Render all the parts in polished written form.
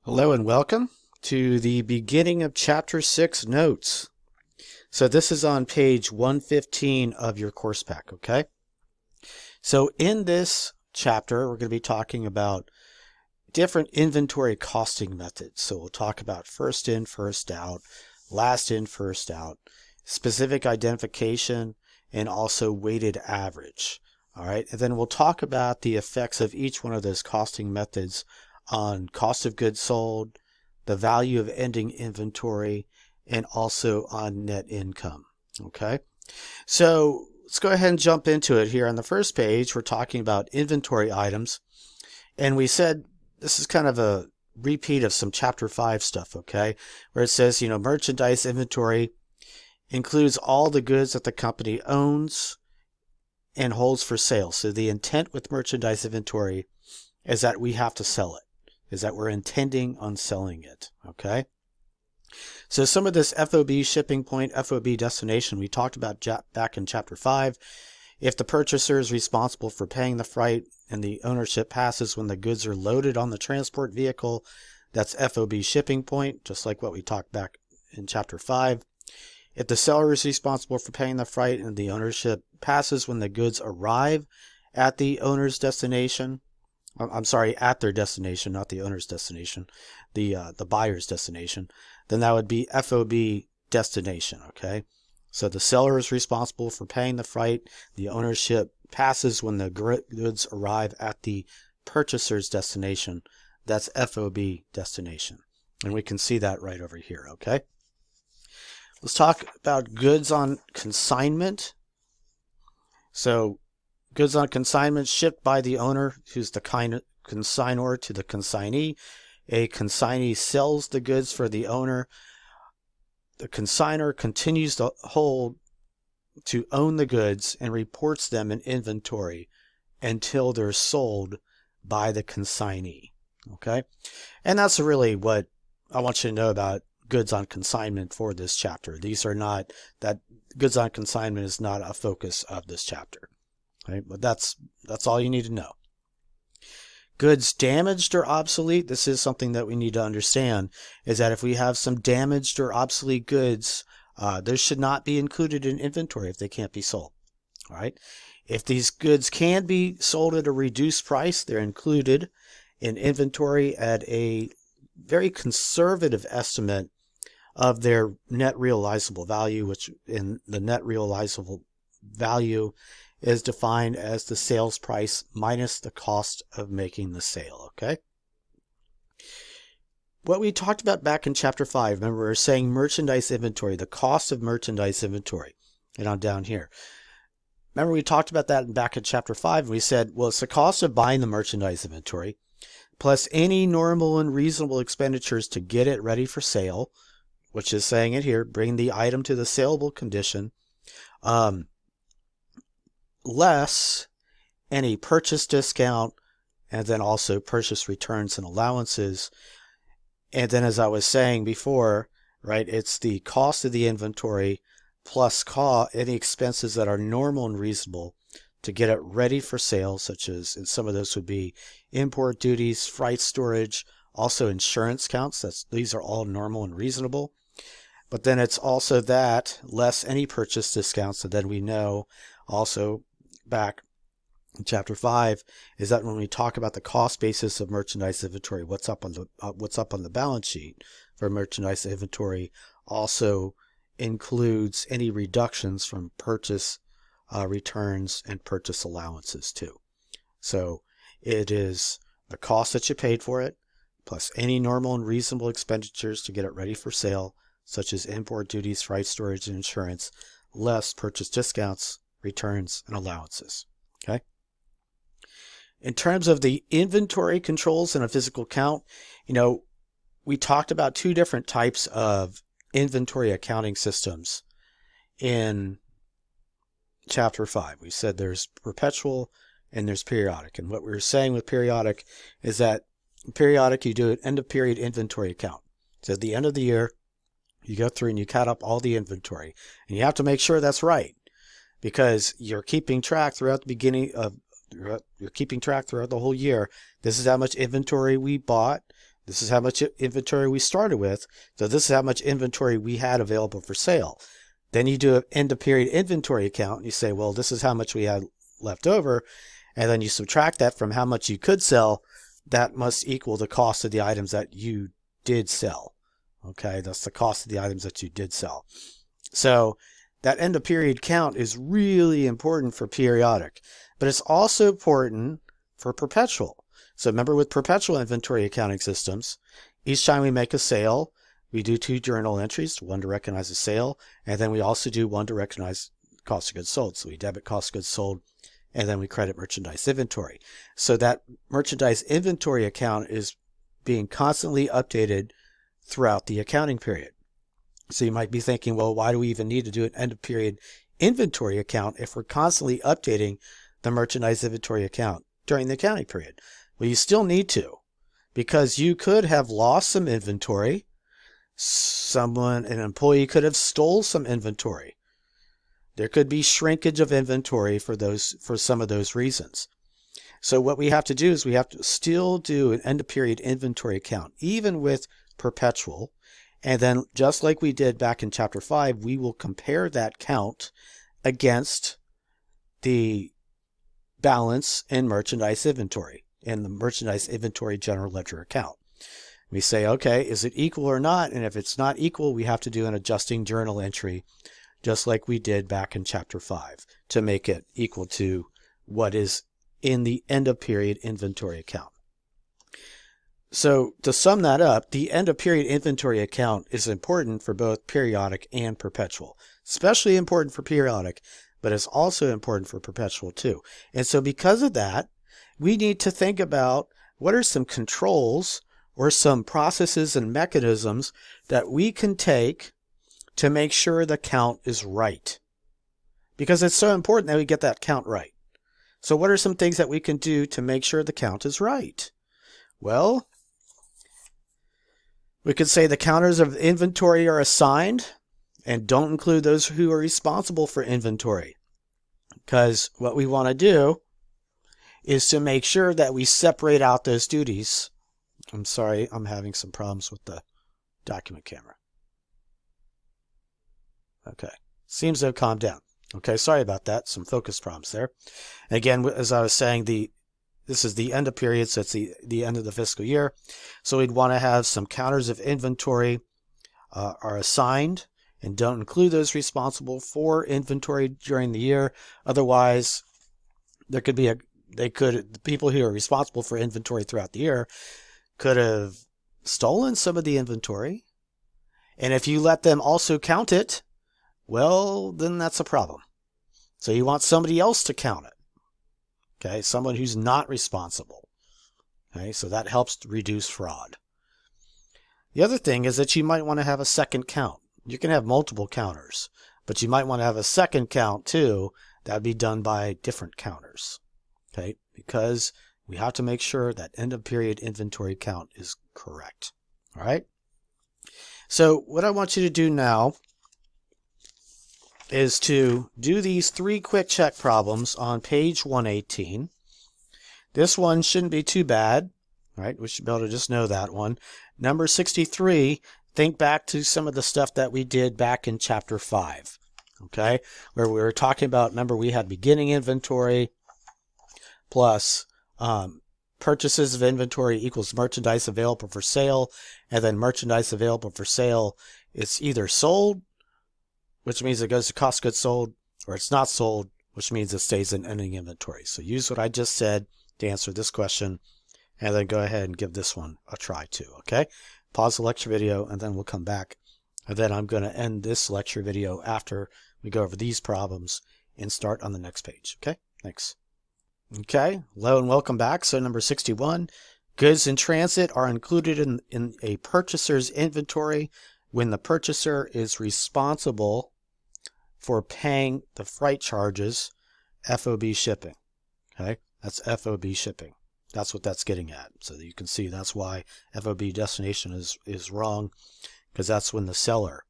Hello and welcome to the beginning of Chapter 6 notes. So this is on page 115 of your course pack, okay? So in this chapter, we're going to be talking about different inventory costing methods. So we'll talk about first in, first out, last in, first out, specific identification, and also weighted average. All right, and then we'll talk about the effects of each one of those costing methods on cost of goods sold, the value of ending inventory, and also on net income. Okay, so let's go ahead and jump into it here. On the first page, we're talking about inventory items, and we said this is kind of a repeat of some chapter 5 stuff, okay, where it says, merchandise inventory includes all the goods that the company owns and holds for sale. So the intent with merchandise inventory is that we have to sell it, is that we're intending on selling it, okay? So some of this FOB shipping point, FOB destination, we talked about back in chapter 5. If the purchaser is responsible for paying the freight and the ownership passes when the goods are loaded on the transport vehicle, that's FOB shipping point, just like what we talked back in chapter 5. If the seller is responsible for paying the freight and the ownership passes when the goods arrive at the owner's destination, at their destination, not the owner's destination, the buyer's destination, then that would be FOB destination, okay? So the seller is responsible for paying the freight, the ownership passes when the goods arrive at the purchaser's destination. That's FOB destination. And we can see that right over here, okay? Let's talk about goods on consignment. So goods on consignment shipped by the owner, who's the consignor, to the consignee. A consignee sells the goods for the owner. The consignor continues to own the goods and reports them in inventory until they're sold by the consignee. Okay? And that's really what I want you to know about goods on consignment for this chapter. Goods on consignment is not a focus of this chapter. Right? But that's all you need to know. Goods damaged or obsolete, this is something that we need to understand, is that if we have some damaged or obsolete goods, those should not be included in inventory if they can't be sold. All right? If these goods can be sold at a reduced price, they're included in inventory at a very conservative estimate of their net realizable value, which in the net realizable value is defined as the sales price minus the cost of making the sale, okay? What we talked about back in chapter 5, remember we were saying merchandise inventory, the cost of merchandise inventory, and I'm down here. Remember we talked about that back in chapter 5, and we said, well, it's the cost of buying the merchandise inventory plus any normal and reasonable expenditures to get it ready for sale, which is saying it here, bring the item to the saleable condition, less any purchase discount, and then also purchase returns and allowances. And then, as I was saying before, right, it's the cost of the inventory plus any expenses that are normal and reasonable to get it ready for sale, such as, and some of those would be import duties, freight storage, also insurance counts. These are all normal and reasonable. But then it's also that less any purchase discounts. And then we know also back in chapter 5 is that when we talk about the cost basis of merchandise inventory, what's up on the balance sheet for merchandise inventory also includes any reductions from purchase returns and purchase allowances too. So it is the cost that you paid for it plus any normal and reasonable expenditures to get it ready for sale, such as import duties, freight storage, and insurance, less purchase discounts, returns, and allowances. Okay. In terms of the inventory controls in a physical count, we talked about two different types of inventory accounting systems in chapter 5. We said there's perpetual and there's periodic. And what we were saying with periodic is that periodic, you do an end of period inventory account. So at the end of the year, you go through and you count up all the inventory. And you have to make sure that's right, because you're keeping track throughout the whole year. This is how much inventory we bought. This is how much inventory we started with. So this is how much inventory we had available for sale. Then you do an end of period inventory account. And you say, well, this is how much we had left over. And then you subtract that from how much you could sell. That must equal the cost of the items that you did sell. Okay, that's the cost of the items that you did sell. So that end of period count is really important for periodic, but it's also important for perpetual. So remember, with perpetual inventory accounting systems, each time we make a sale, we do 2 journal entries, one to recognize the sale, and then we also do one to recognize cost of goods sold. So we debit cost of goods sold, and then we credit merchandise inventory. So that merchandise inventory account is being constantly updated throughout the accounting period. So you might be thinking, well, why do we even need to do an end of period inventory account if we're constantly updating the merchandise inventory account during the accounting period? Well, you still need to, because you could have lost some inventory. An employee could have stole some inventory. There could be shrinkage of inventory for some of those reasons. So what we have to do is we have to still do an end of period inventory account, even with perpetual. And then just like we did back in chapter 5, we will compare that count against the balance in merchandise inventory in the merchandise inventory general ledger account. We say, okay, is it equal or not? And if it's not equal, we have to do an adjusting journal entry, just like we did back in chapter 5, to make it equal to what is in the end of period inventory account. So to sum that up, the end of period inventory account is important for both periodic and perpetual, especially important for periodic, but it's also important for perpetual too. And so because of that, we need to think about what are some controls or some processes and mechanisms that we can take to make sure the count is right. Because it's so important that we get that count right. So what are some things that we can do to make sure the count is right? Well, we could say the counters of inventory are assigned and don't include those who are responsible for inventory. Because what we want to do is to make sure that we separate out those duties. I'm sorry, I'm having some problems with the document camera. Okay, seems to have calmed down. Okay, sorry about that, some focus problems there. And again, as I was saying, this is the end of period, so it's the end of the fiscal year. So we'd want to have some counters of inventory are assigned and don't include those responsible for inventory during the year. Otherwise, there could be the people who are responsible for inventory throughout the year could have stolen some of the inventory. And if you let them also count it, well, then that's a problem. So you want somebody else to count it. Okay, someone who's not responsible. Okay, so that helps to reduce fraud. The other thing is that you might want to have a second count. You can have multiple counters, but you might want to have a second count too. That would be done by different counters. Okay, because we have to make sure that end of period inventory count is correct. All right. So what I want you to do now is to do these 3 quick check problems on page 118. This one shouldn't be too bad, right? We should be able to just know that one. Number 63, think back to some of the stuff that we did back in chapter 5, okay? Where we were talking about, remember, we had beginning inventory plus purchases of inventory equals merchandise available for sale, and then merchandise available for sale, it's either sold, which means it goes to cost of goods sold, or it's not sold, which means it stays in ending inventory. So use what I just said to answer this question, and then go ahead and give this one a try too, okay? Pause the lecture video, and then we'll come back. And then I'm going to end this lecture video after we go over these problems and start on the next page, okay? Thanks. Okay, hello and welcome back. So number 61, goods in transit are included in a purchaser's inventory when the purchaser is responsible for paying the freight charges, FOB shipping. Okay, that's FOB shipping. That's what that's getting at. So you can see that's why FOB destination is wrong, because that's when the seller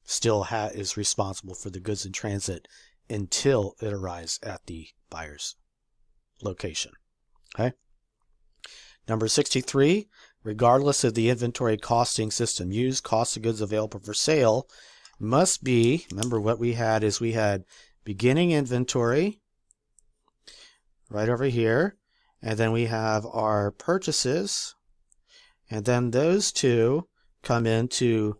still is responsible for the goods in transit until it arrives at the buyer's location. Okay. Number 63, regardless of the inventory costing system used, cost of goods available for sale must be, remember what we had is we had beginning inventory right over here, and then we have our purchases, and then those two come into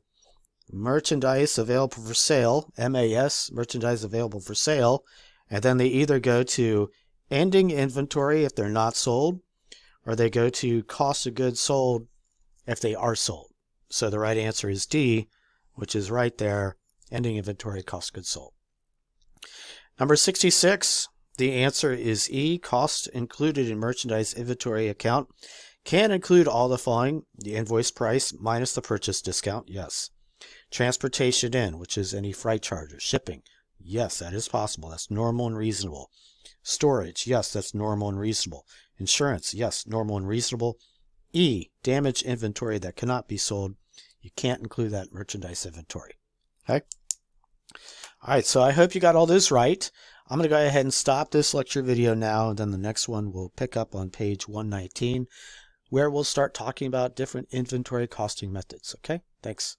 merchandise available for sale, MAS, merchandise available for sale, and then they either go to ending inventory if they're not sold, or they go to cost of goods sold if they are sold. So the right answer is D, which is right there, ending inventory, cost of goods sold. Number 66, the answer is E, cost included in merchandise inventory account can include all the following: the invoice price minus the purchase discount, yes. Transportation in, which is any freight charges, shipping, yes, that is possible, that's normal and reasonable. Storage, yes, that's normal and reasonable. Insurance, yes, normal and reasonable. E, damaged inventory that cannot be sold, you can't include that merchandise inventory. Okay? All right, so I hope you got all this right. I'm going to go ahead and stop this lecture video now, and then the next one we'll pick up on page 119, where we'll start talking about different inventory costing methods. Okay? Thanks.